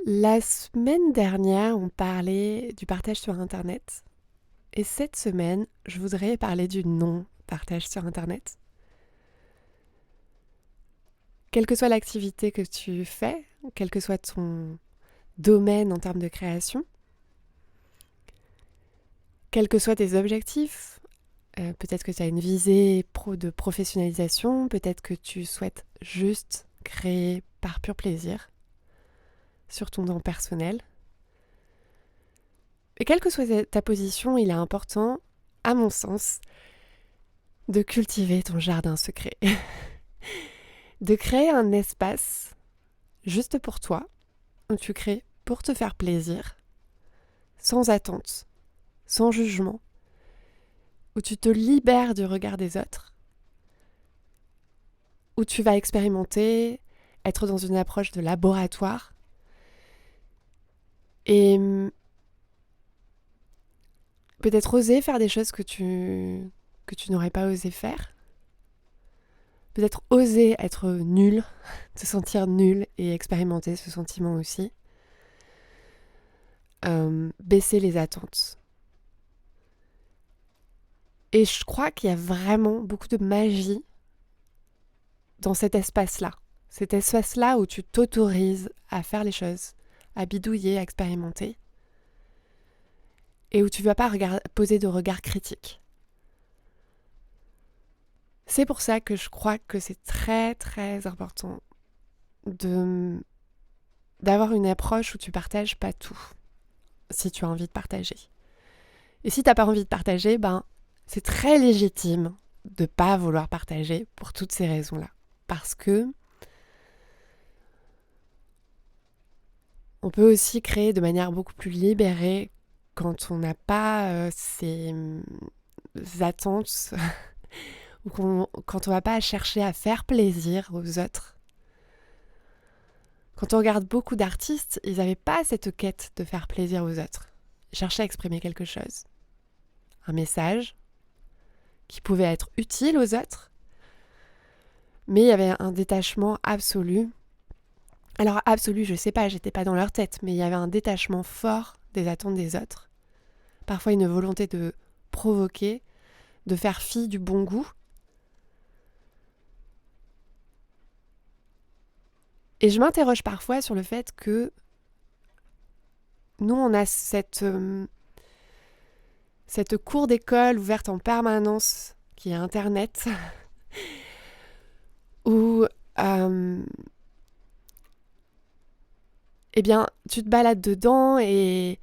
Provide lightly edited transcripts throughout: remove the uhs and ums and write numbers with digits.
La semaine dernière, on parlait du partage sur Internet. Et cette semaine, je voudrais parler du non-partage sur Internet. Quelle que soit l'activité que tu fais, quel que soit ton domaine en termes de création, quels que soient tes objectifs, peut-être que tu as une visée de professionnalisation, peut-être que tu souhaites juste créer par pur plaisir sur ton temps personnel. Et quelle que soit ta position, il est important, à mon sens, de cultiver ton jardin secret. De créer un espace juste pour toi, où tu crées pour te faire plaisir, sans attente, sans jugement, où tu te libères du regard des autres, où tu vas expérimenter, être dans une approche de laboratoire et peut-être oser faire des choses que tu n'aurais pas osé faire. Peut-être oser être nul, te sentir nul et expérimenter ce sentiment aussi. Baisser les attentes. Et je crois qu'il y a vraiment beaucoup de magie dans cet espace-là. Cet espace-là où tu t'autorises à faire les choses, à bidouiller, à expérimenter. Et où tu ne vas pas poser de regard critique. C'est pour ça que je crois que c'est très très important d'avoir une approche où tu partages pas tout, si tu as envie de partager. Et si tu n'as pas envie de partager, c'est très légitime de ne pas vouloir partager pour toutes ces raisons-là. Parce que on peut aussi créer de manière beaucoup plus libérée quand on n'a pas ces attentes ou quand on ne va pas chercher à faire plaisir aux autres. Quand on regarde beaucoup d'artistes, ils n'avaient pas cette quête de faire plaisir aux autres. Ils cherchaient à exprimer quelque chose, un message qui pouvait être utile aux autres, mais il y avait un détachement absolu. Alors absolu, je sais pas, j'étais pas dans leur tête, mais il y avait un détachement fort des attentes des autres. Parfois une volonté de provoquer, de faire fi du bon goût. Et je m'interroge parfois sur le fait que nous, on a cette cour d'école ouverte en permanence, qui est Internet, où eh bien, tu te balades dedans et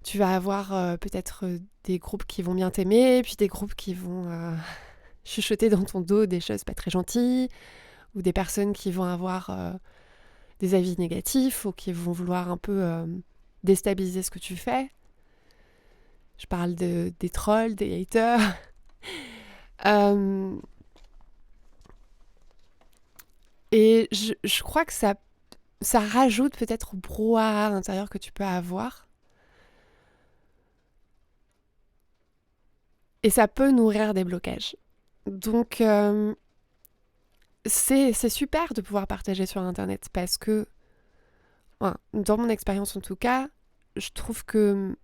tu vas avoir peut-être des groupes qui vont bien t'aimer, puis des groupes qui vont chuchoter dans ton dos des choses pas très gentilles, ou des personnes qui vont avoir des avis négatifs, ou qui vont vouloir un peu déstabiliser ce que tu fais. Je parle des trolls, des haters. Et je crois que ça rajoute peut-être au brouhaha intérieur que tu peux avoir. Et ça peut nourrir des blocages. Donc, c'est super de pouvoir partager sur Internet parce que, dans mon expérience en tout cas, je trouve que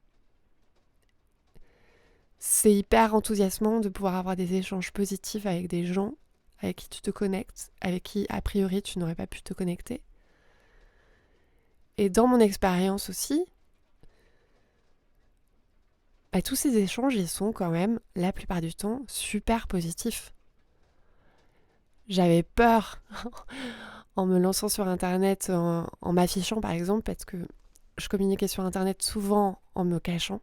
c'est hyper enthousiasmant de pouvoir avoir des échanges positifs avec des gens avec qui tu te connectes, avec qui, a priori, tu n'aurais pas pu te connecter. Et dans mon expérience aussi, tous ces échanges, ils sont quand même, la plupart du temps, super positifs. J'avais peur en me lançant sur Internet, en m'affichant par exemple, parce que je communiquais sur Internet souvent en me cachant.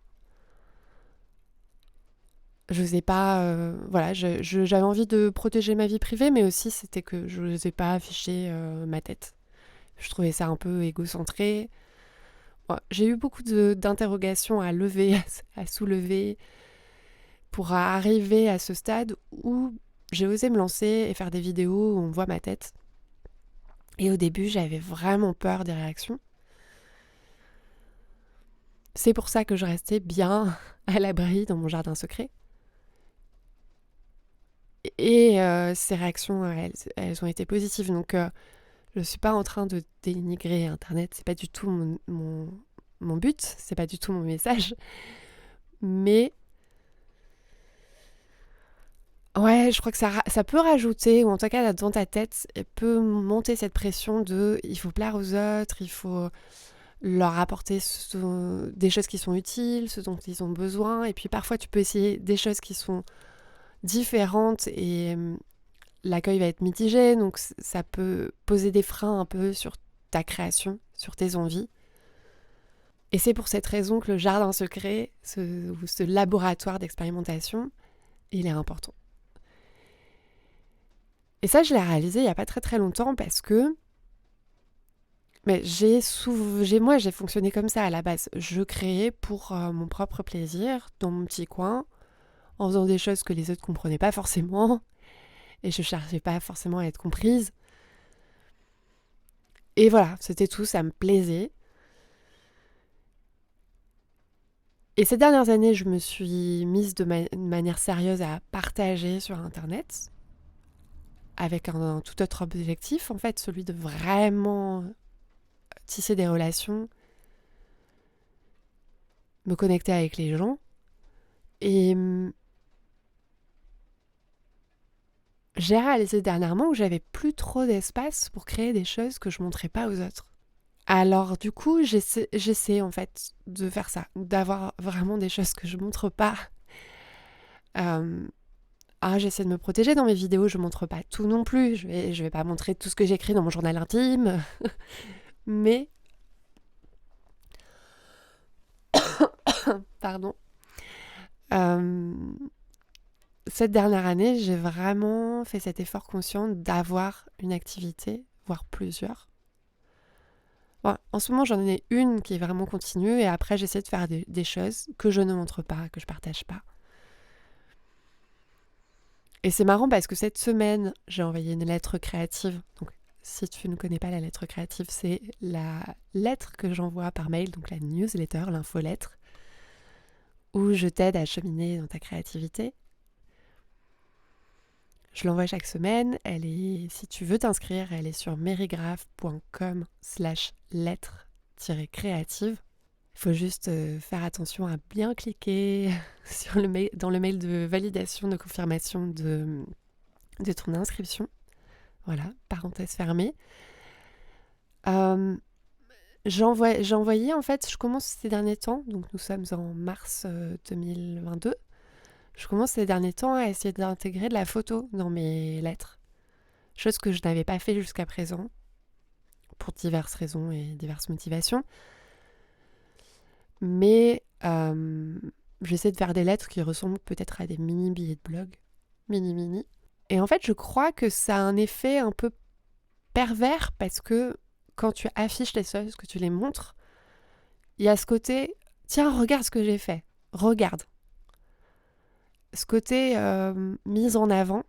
Je n'osais pas, j'avais envie de protéger ma vie privée, mais aussi c'était que je n'osais pas afficher ma tête. Je trouvais ça un peu égocentré. Ouais, j'ai eu beaucoup d'interrogations à lever, à soulever, pour arriver à ce stade où j'ai osé me lancer et faire des vidéos où on voit ma tête. Et au début, j'avais vraiment peur des réactions. C'est pour ça que je restais bien à l'abri dans mon jardin secret. Et ces réactions, elles ont été positives. Donc, Je suis pas en train de dénigrer Internet, c'est pas du tout mon but, c'est pas du tout mon message. Mais ouais, je crois que ça peut rajouter, ou en tout cas dans ta tête, elle peut monter cette pression de il faut plaire aux autres, il faut leur apporter des choses qui sont utiles, ce dont ils ont besoin. Et puis parfois, tu peux essayer des choses qui sont différentes et l'accueil va être mitigé. Donc ça peut poser des freins un peu sur ta création, sur tes envies. Et c'est pour cette raison que le jardin secret, ce laboratoire d'expérimentation, il est important. Et ça, je l'ai réalisé il n'y a pas très très longtemps parce que mais moi, j'ai fonctionné comme ça à la base. Je créais pour mon propre plaisir, dans mon petit coin, en faisant des choses que les autres ne comprenaient pas forcément. Et je ne cherchais pas forcément à être comprise. Et voilà, c'était tout, ça me plaisait. Et ces dernières années, je me suis mise de manière sérieuse à partager sur Internet, avec un tout autre objectif, en fait, celui de vraiment tisser des relations, me connecter avec les gens. Et j'ai réalisé dernièrement que j'avais plus trop d'espace pour créer des choses que je montrais pas aux autres. Alors du coup, j'essaie en fait de faire ça, d'avoir vraiment des choses que je montre pas. J'essaie de me protéger dans mes vidéos, je montre pas tout non plus. Je vais pas montrer tout ce que j'écris dans mon journal intime, mais pardon. Cette dernière année, j'ai vraiment fait cet effort conscient d'avoir une activité, voire plusieurs. Bon, en ce moment, j'en ai une qui est vraiment continue et après, j'essaie de faire des choses que je ne montre pas, que je partage pas. Et c'est marrant parce que cette semaine, j'ai envoyé une lettre créative. Donc, si tu ne connais pas la lettre créative, c'est la lettre que j'envoie par mail, donc la newsletter, l'infolettre, où je t'aide à cheminer dans ta créativité. Je l'envoie chaque semaine. Si tu veux t'inscrire, elle est sur merigraph.com/lettre-créative. Il faut juste faire attention à bien cliquer dans le mail de validation, de confirmation de ton inscription. Voilà, parenthèse fermée. J'ai envoyé, en fait, je commence ces derniers temps, donc nous sommes en mars 2022. Je commence ces derniers temps à essayer d'intégrer de la photo dans mes lettres. Chose que je n'avais pas fait jusqu'à présent, pour diverses raisons et diverses motivations. Mais j'essaie de faire des lettres qui ressemblent peut-être à des mini billets de blog. Mini. Et en fait, je crois que ça a un effet un peu pervers parce que quand tu affiches les choses, que tu les montres, il y a ce côté « Tiens, regarde ce que j'ai fait. Regarde ». Ce côté mise en avant.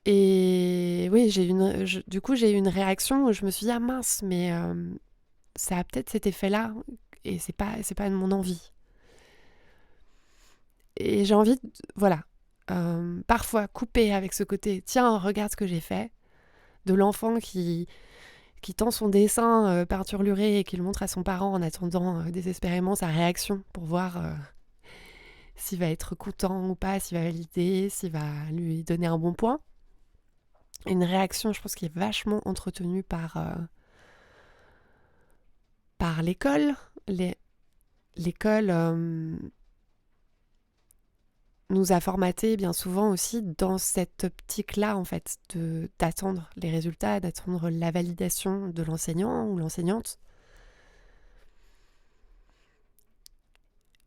Et oui, du coup, j'ai eu une réaction où je me suis dit « Ah mince, mais ça a peut-être cet effet-là et c'est pas de mon envie. » Et j'ai envie, parfois couper avec ce côté « Tiens, regarde ce que j'ai fait », de l'enfant qui tend son dessin peinturluré et qui le montre à son parent en attendant désespérément sa réaction pour voir s'il va être content ou pas, s'il va valider, s'il va lui donner un bon point. Une réaction, je pense, qui est vachement entretenue par l'école. L'école nous a formatés bien souvent aussi dans cette optique-là, en fait, d'attendre les résultats, d'attendre la validation de l'enseignant ou l'enseignante.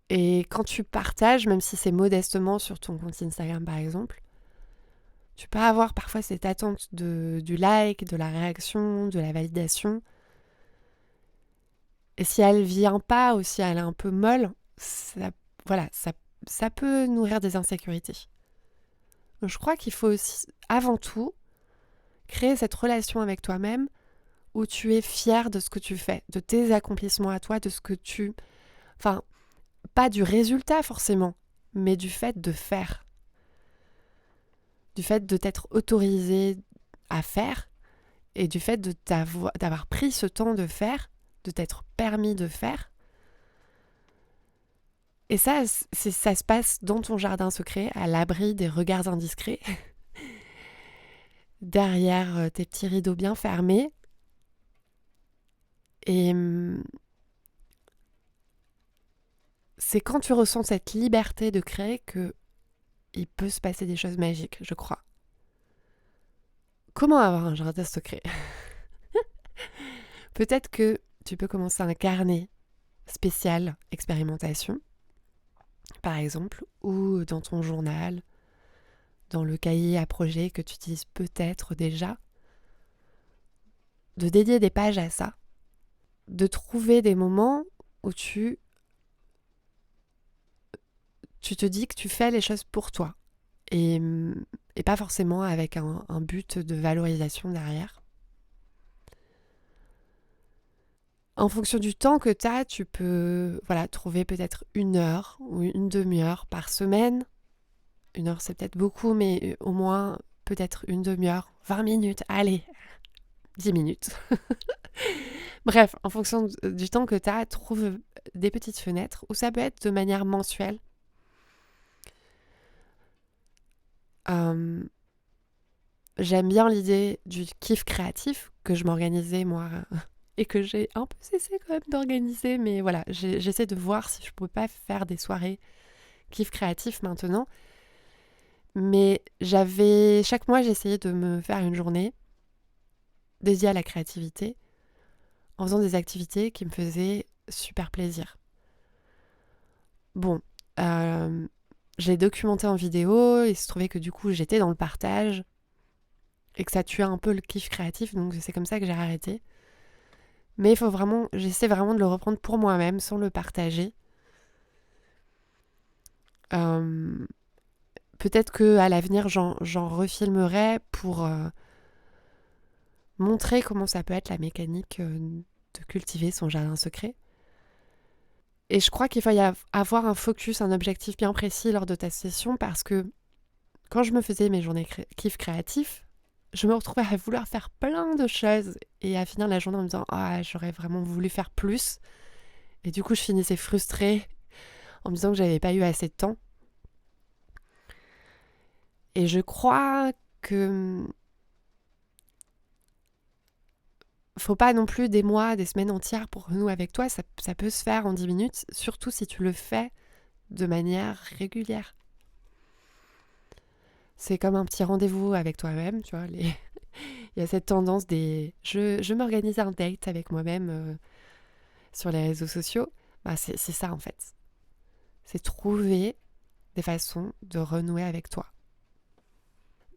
Et quand tu partages, même si c'est modestement sur ton compte Instagram par exemple, tu peux avoir parfois cette attente du like, de la réaction, de la validation. Et si elle vient pas ou si elle est un peu molle, ça peut nourrir des insécurités. Donc je crois qu'il faut aussi, avant tout, créer cette relation avec toi-même où tu es fier de ce que tu fais, de tes accomplissements à toi, de ce que tu... Enfin, pas du résultat forcément, mais du fait de faire. Du fait de t'être autorisé à faire et du fait d'avoir pris ce temps de faire, de t'être permis de faire. Et ça se passe dans ton jardin secret, à l'abri des regards indiscrets, derrière tes petits rideaux bien fermés. Et c'est quand tu ressens cette liberté de créer que il peut se passer des choses magiques, je crois. Comment avoir un jardin secret? Peut-être que tu peux commencer un carnet spécial expérimentation, par exemple, ou dans ton journal, dans le cahier à projet que tu utilises peut-être déjà, de dédier des pages à ça, de trouver des moments où tu te dis que tu fais les choses pour toi et pas forcément avec un but de valorisation derrière. En fonction du temps que tu as, tu peux trouver peut-être 1 heure ou une demi-heure par semaine. 1 heure, c'est peut-être beaucoup, mais au moins peut-être une demi-heure, 20 minutes, allez, 10 minutes. Bref, en fonction du temps que tu as, trouve des petites fenêtres où ça peut être de manière mensuelle. J'aime bien l'idée du kiff créatif que je m'organisais moi et que j'ai un peu cessé quand même d'organiser, mais voilà, j'essaie de voir si je peux pas faire des soirées kiff créatif maintenant. Mais chaque mois, j'essayais de me faire une journée dédiée à la créativité en faisant des activités qui me faisaient super plaisir. Bon, j'ai documenté en vidéo, il se trouvait que du coup j'étais dans le partage et que ça tuait un peu le kiff créatif, donc c'est comme ça que j'ai arrêté. Mais j'essaie vraiment de le reprendre pour moi-même sans le partager. Peut-être qu'à l'avenir j'en refilmerai pour montrer comment ça peut être la mécanique de cultiver son jardin secret. Et je crois qu'il faut avoir un focus, un objectif bien précis lors de ta session parce que quand je me faisais mes journées kiff créatif, je me retrouvais à vouloir faire plein de choses et à finir la journée en me disant « Ah, j'aurais vraiment voulu faire plus ». Et du coup, je finissais frustrée en me disant que j'avais pas eu assez de temps. Et je crois que faut pas non plus des mois, des semaines entières pour renouer avec toi. Ça peut se faire en 10 minutes, surtout si tu le fais de manière régulière. C'est comme un petit rendez-vous avec toi-même, tu vois. Il y a cette tendance je m'organise un date avec moi-même sur les réseaux sociaux. Bah, c'est ça en fait. C'est trouver des façons de renouer avec toi.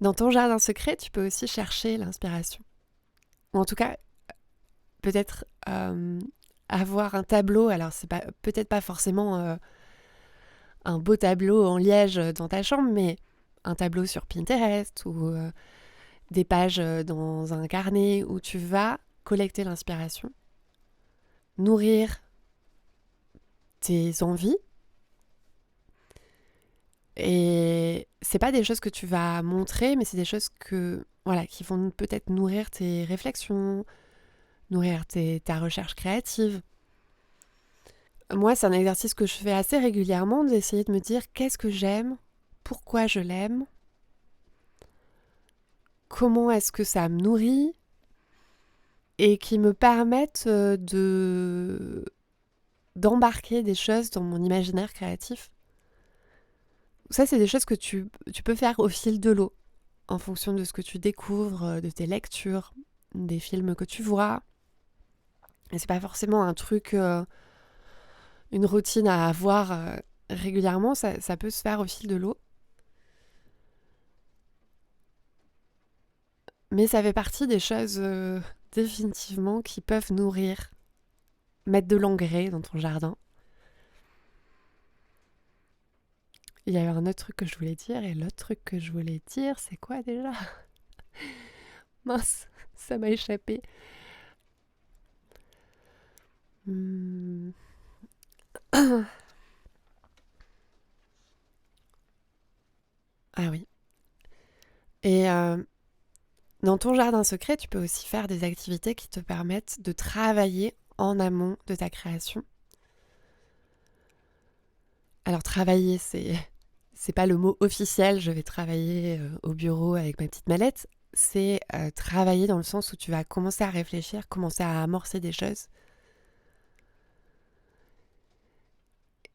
Dans ton jardin secret, tu peux aussi chercher l'inspiration. Ou en tout cas, peut-être avoir un tableau. Alors, c'est peut-être pas forcément un beau tableau en liège dans ta chambre, mais un tableau sur Pinterest ou des pages dans un carnet où tu vas collecter l'inspiration, nourrir tes envies. Et c'est pas des choses que tu vas montrer, mais c'est des choses qui vont peut-être nourrir tes réflexions, nourrir ta recherche créative. Moi, c'est un exercice que je fais assez régulièrement, d'essayer de me dire qu'est-ce que j'aime, pourquoi je l'aime, comment est-ce que ça me nourrit, et qui me permettent d'embarquer des choses dans mon imaginaire créatif. Ça, c'est des choses que tu peux faire au fil de l'eau, en fonction de ce que tu découvres, de tes lectures, des films que tu vois. Et c'est pas forcément un truc, une routine à avoir régulièrement, ça peut se faire au fil de l'eau. Mais ça fait partie des choses définitivement qui peuvent nourrir, mettre de l'engrais dans ton jardin. Il y avait un autre truc que je voulais dire, et l'autre truc que je voulais dire, c'est quoi déjà? Mince, ça m'a échappé. Ah oui. Et Dans ton jardin secret, tu peux aussi faire des activités qui te permettent de travailler en amont de ta création. Alors travailler, c'est pas le mot officiel, je vais travailler au bureau avec ma petite mallette. C'est travailler dans le sens où tu vas commencer à réfléchir, commencer à amorcer des choses.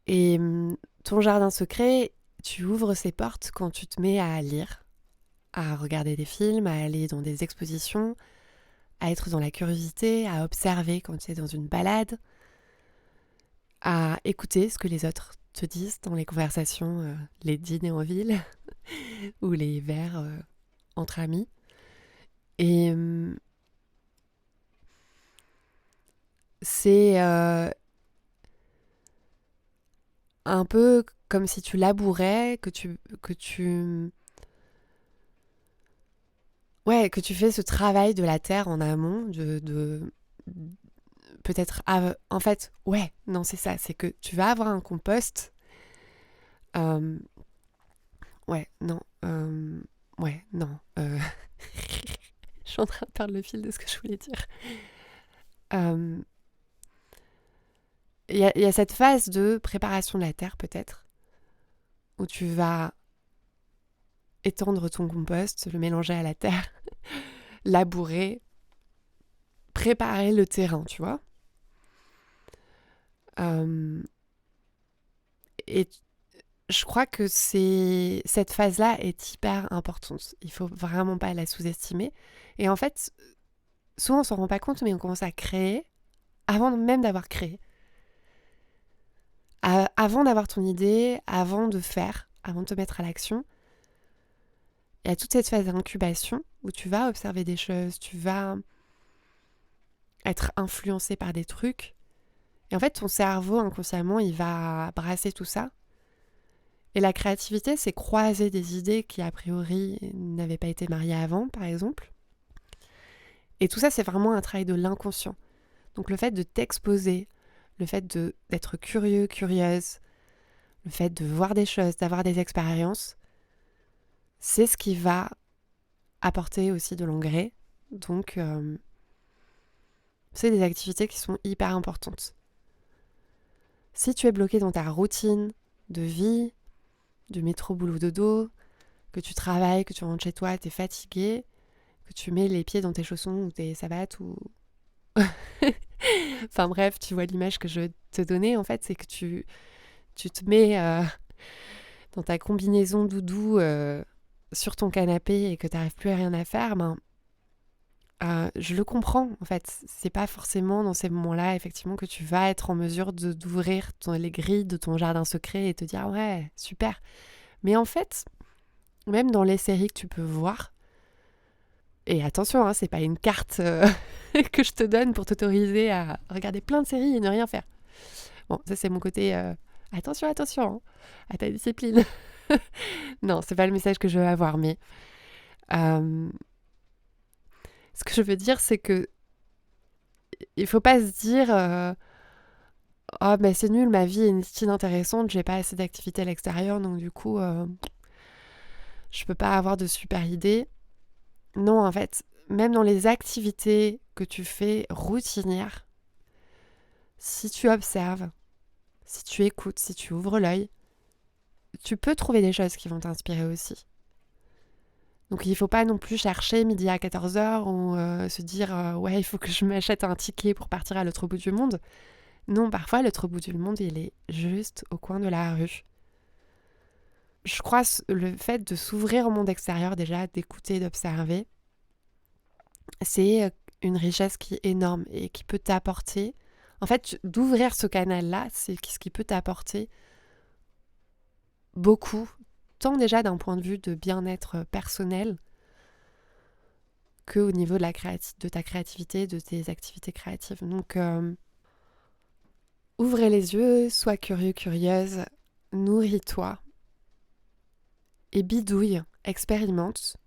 Et ton jardin secret, tu ouvres ses portes quand tu te mets à lire, à regarder des films, à aller dans des expositions, à être dans la curiosité, à observer quand tu es dans une balade, à écouter ce que les autres te disent dans les conversations, les dîners en ville ou les verres entre amis. Et c'est un peu comme si tu labourais, que tu fais ce travail de la terre en amont, peut-être, en fait, ouais, non, c'est ça, c'est que tu vas avoir un compost. euh, ouais, non, ouais, non. Je suis en train de perdre le fil de ce que je voulais dire. Euh, Il y a cette phase de préparation de la terre, peut-être, où tu vas étendre ton compost, le mélanger à la terre, labourer, préparer le terrain, tu vois. Euh, et je crois que cette phase-là est hyper importante. Il faut vraiment pas la sous-estimer. Et en fait, souvent on s'en rend pas compte, mais on commence à créer avant même d'avoir créé. Avant d'avoir ton idée, avant de faire, avant de te mettre à l'action, il y a toute cette phase d'incubation où tu vas observer des choses, tu vas être influencé par des trucs. Et en fait, ton cerveau, inconsciemment, il va brasser tout ça. Et la créativité, c'est croiser des idées qui, a priori, n'avaient pas été mariées avant, par exemple. Et tout ça, c'est vraiment un travail de l'inconscient. Donc le fait de t'exposer, le fait d'être curieux, curieuse, le fait de voir des choses, d'avoir des expériences, c'est ce qui va apporter aussi de l'engrais. Donc, c'est des activités qui sont hyper importantes. Si tu es bloqué dans ta routine de vie, du métro boulot dodo, que tu travailles, que tu rentres chez toi, tu es fatigué, que tu mets les pieds dans tes chaussons ou tes savates ou... enfin bref, tu vois l'image que je veux te donner en fait, c'est que tu te mets dans ta combinaison doudou sur ton canapé et que tu n'arrives plus à rien à faire, je le comprends en fait. C'est pas forcément dans ces moments-là effectivement que tu vas être en mesure d'ouvrir les grilles de ton jardin secret et te dire ouais, super. Mais en fait, même dans les séries que tu peux voir, et attention, hein, c'est pas une carte que je te donne pour t'autoriser à regarder plein de séries et ne rien faire. Bon, ça c'est mon côté attention, attention, hein, à ta discipline. Non, c'est pas le message que je veux avoir, mais ce que je veux dire, c'est que il faut pas se dire oh ben c'est nul, ma vie est inintéressante, j'ai pas assez d'activités à l'extérieur, donc du coup je peux pas avoir de super idées. Non, en fait, même dans les activités que tu fais routinières, si tu observes, si tu écoutes, si tu ouvres l'œil, tu peux trouver des choses qui vont t'inspirer aussi. Donc il ne faut pas non plus chercher midi à 14h ou se dire ouais, il faut que je m'achète un ticket pour partir à l'autre bout du monde. Non, parfois l'autre bout du monde, il est juste au coin de la rue. Je crois le fait de s'ouvrir au monde extérieur déjà, d'écouter, d'observer, c'est une richesse qui est énorme et qui peut t'apporter. En fait, d'ouvrir ce canal-là, c'est ce qui peut t'apporter beaucoup, tant déjà d'un point de vue de bien-être personnel qu'au niveau de ta créativité, de tes activités créatives. Donc, ouvrez les yeux, sois curieux, curieuse, nourris-toi et bidouille, expérimente.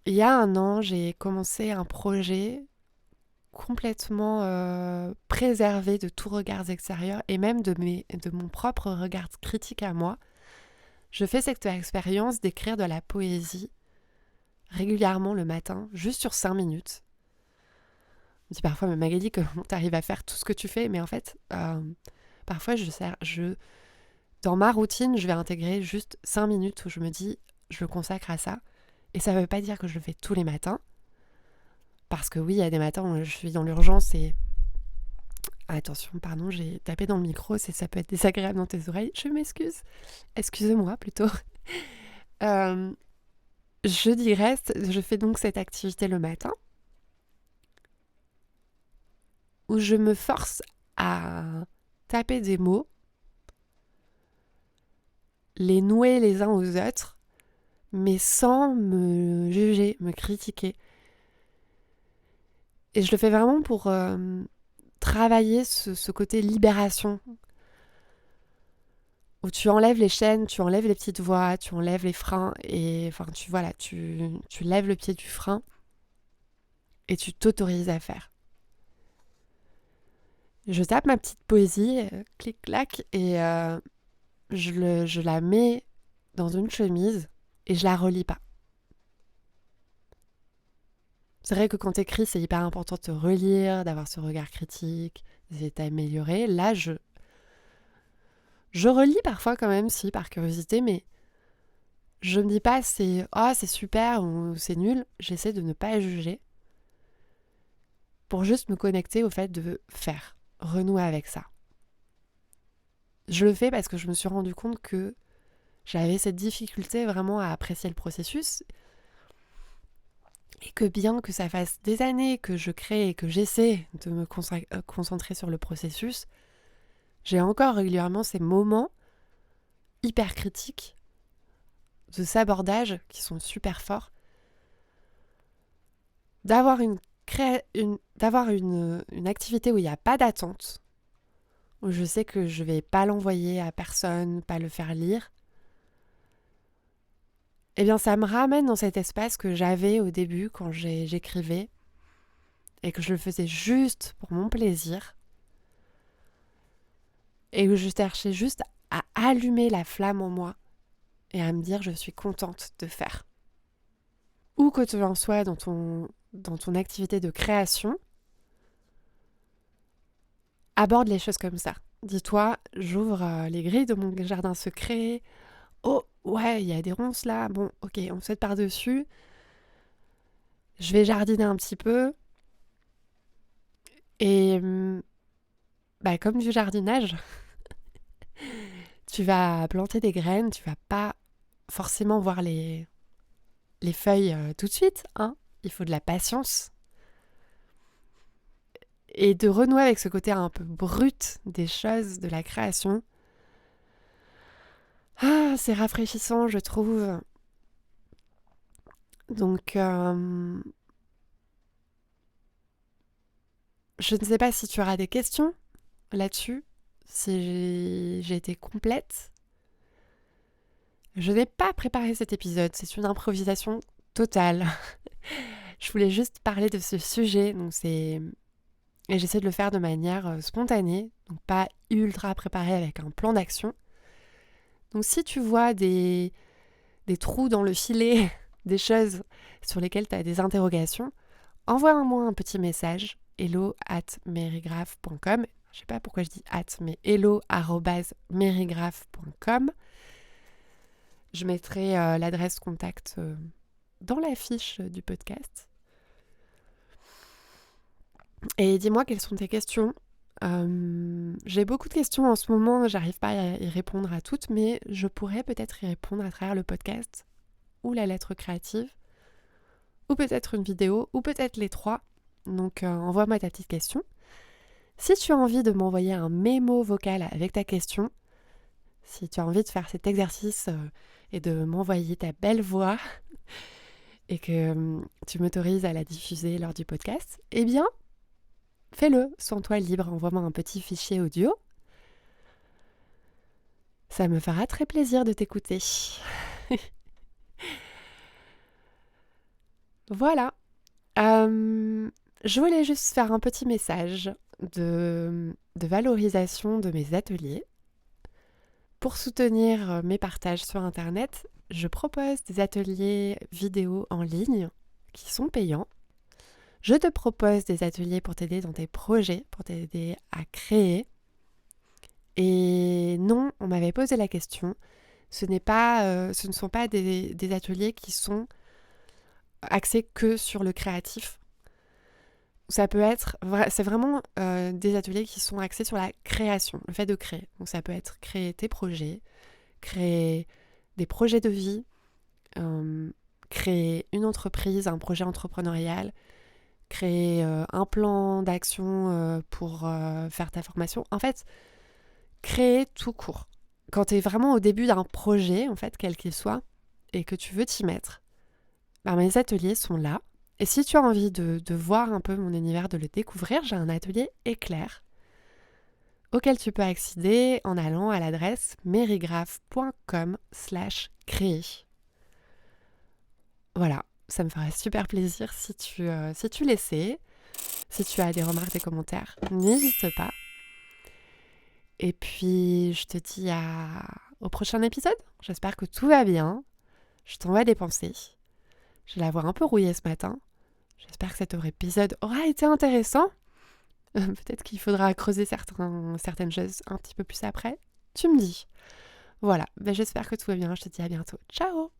Il y a un an, j'ai commencé un projet complètement préservé de tout regard extérieur et même de mon propre regard critique à moi. Je fais cette expérience d'écrire de la poésie régulièrement le matin, juste sur 5 minutes. On me dit parfois, mais Magali, comment t'arrives à faire tout ce que tu fais? Mais en fait, parfois, dans ma routine, je vais intégrer juste 5 minutes où je me dis, je le consacre à ça. Et ça ne veut pas dire que je le fais tous les matins. Parce que oui, il y a des matins où je suis dans l'urgence et... Attention, pardon, j'ai tapé dans le micro, ça peut être désagréable dans tes oreilles. Je m'excuse. Excusez-moi plutôt. Je digresse, je fais donc cette activité le matin où je me force à taper des mots, les nouer les uns aux autres, mais sans me juger, me critiquer. Et je le fais vraiment pour travailler ce côté libération, où tu enlèves les chaînes, tu enlèves les petites voix, tu enlèves les freins, et enfin tu lèves le pied du frein et tu t'autorises à faire. Je tape ma petite poésie, clic-clac, et je la mets dans une chemise et je la relis pas. C'est vrai que quand t'écris, c'est hyper important de te relire, d'avoir ce regard critique, d'essayer de t'améliorer. Là, je relis parfois quand même, si, par curiosité, mais je me dis pas c'est super ou c'est nul. J'essaie de ne pas juger pour juste me connecter au fait de faire, renouer avec ça. Je le fais parce que je me suis rendu compte que j'avais cette difficulté vraiment à apprécier le processus et que bien que ça fasse des années que je crée et que j'essaie de me concentrer sur le processus, j'ai encore régulièrement ces moments hyper critiques de sabordage qui sont super forts, d'avoir une activité où il n'y a pas d'attente, où je sais que je vais pas l'envoyer à personne, pas le faire lire, eh bien ça me ramène dans cet espace que j'avais au début quand j'écrivais et que je le faisais juste pour mon plaisir et où je cherchais juste à allumer la flamme en moi et à me dire je suis contente de faire. Où que tu en sois dans ton activité de création, aborde les choses comme ça. Dis-toi, j'ouvre les grilles de mon jardin secret. Oh, ouais, il y a des ronces là. Bon, ok, on saute par-dessus. Je vais jardiner un petit peu. Et comme du jardinage, tu vas planter des graines, tu vas pas forcément voir les feuilles tout de suite, hein. Il faut de la patience. Et de renouer avec ce côté un peu brut des choses, de la création. Ah, c'est rafraîchissant, je trouve. Donc, je ne sais pas si tu auras des questions là-dessus, si j'ai été complète. Je n'ai pas préparé cet épisode, c'est une improvisation totale. Je voulais juste parler de ce sujet, et j'essaie de le faire de manière spontanée, donc pas ultra préparée avec un plan d'action. Donc si tu vois des trous dans le filet, des choses sur lesquelles tu as des interrogations, envoie-moi un petit message, hello@merigraph.com. Je sais pas pourquoi je dis mais hello@merigraph.com. Je mettrai l'adresse contact dans la fiche du podcast. Et dis-moi quelles sont tes questions. J'ai beaucoup de questions en ce moment, j'arrive pas à y répondre à toutes, mais je pourrais peut-être y répondre à travers le podcast ou la lettre créative, ou peut-être une vidéo, ou peut-être les trois. Donc envoie-moi ta petite question. Si tu as envie de m'envoyer un mémo vocal avec ta question, si tu as envie de faire cet exercice et de m'envoyer ta belle voix et que tu m'autorises à la diffuser lors du podcast, eh bien, fais-le, sens-toi libre, envoie-moi un petit fichier audio. Ça me fera très plaisir de t'écouter. Voilà. Je voulais juste faire un petit message de valorisation de mes ateliers. Pour soutenir mes partages sur Internet, je propose des ateliers vidéo en ligne qui sont payants. Je te propose des ateliers pour t'aider dans tes projets, pour t'aider à créer. Et non, on m'avait posé la question, ce ne sont pas des ateliers qui sont axés que sur le créatif. C'est vraiment des ateliers qui sont axés sur la création, le fait de créer. Donc ça peut être créer tes projets, créer des projets de vie, créer une entreprise, un projet entrepreneurial, créer un plan d'action pour faire ta formation. En fait, créer tout court. Quand tu es vraiment au début d'un projet, en fait, quel qu'il soit, et que tu veux t'y mettre, mes ateliers sont là. Et si tu as envie de voir un peu mon univers, de le découvrir, j'ai un atelier éclair auquel tu peux accéder en allant à l'adresse merigraph.com/créer. Voilà, ça me ferait super plaisir si tu l'essaies. Si tu as des remarques, des commentaires, n'hésite pas. Et puis, je te dis au prochain épisode. J'espère que tout va bien. Je t'envoie des pensées. Je vais l'avoir un peu rouillée ce matin. J'espère que cet épisode aura été intéressant. Peut-être qu'il faudra creuser certaines choses un petit peu plus après. Tu me dis. Voilà, j'espère que tout va bien. Je te dis à bientôt. Ciao!